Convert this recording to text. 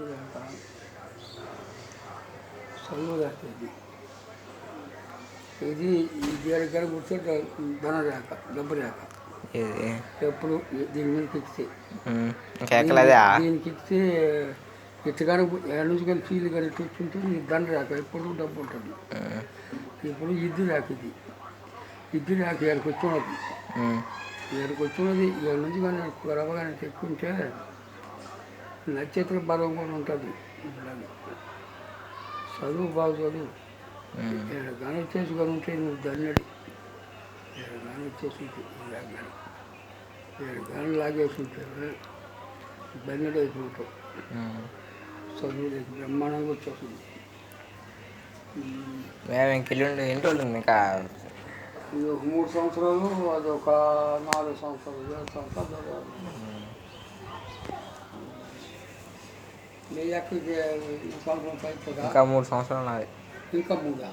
దాకా చదువు దాకా ఇది ఈ దగ్గర కూర్చోట ధనరేఖ డబ్బు రేఖ ఇది ఎప్పుడు దీని మీద ఎక్కితే ఇంకెక్కలేదా దీనికి ఎక్కితే ఎట్టుగానే ఏడు నుంచి కానీ ఫీల్ కానీ తెచ్చుంటే నీకు ధన రేఖ ఎప్పుడు డబ్బు ఉంటుంది. ఇప్పుడు ఇద్దు రేఖ ఇది ఇద్దు రేఖ ఏడుకు వచ్చినది ఏడుకు వచ్చినది ఏడు నుంచి కానీ రవ్వగానే తెచ్చుకుంటే నక్షత్ర బలం కూడా ఉంటుంది. చదువు బాగు చదువు ఏడు కానీ వచ్చేసి కానీ ఉంటే నువ్వు ధన్యుడు. ఏడు కానీ వచ్చేసి కానీ ఏడు కానీ లాగేసి ఉంటే ధన్యుడు అయిపోతావు. చదువు బ్రహ్మాండంగా వచ్చేస్తుంది. మేము ఇంకెళ్ళి ఎన్ని రోజులు ఉంది ఇంకా? ఇది ఒక 3 సంవత్సరాలు, అదొక 4 సంవత్సరాలు, 7 సంవత్సరాలు. నీ అక్కడికి ఈ సంవత్సరం పైకి ఇంకా 3 సంవత్సరాలు నాది. ఇంకా 3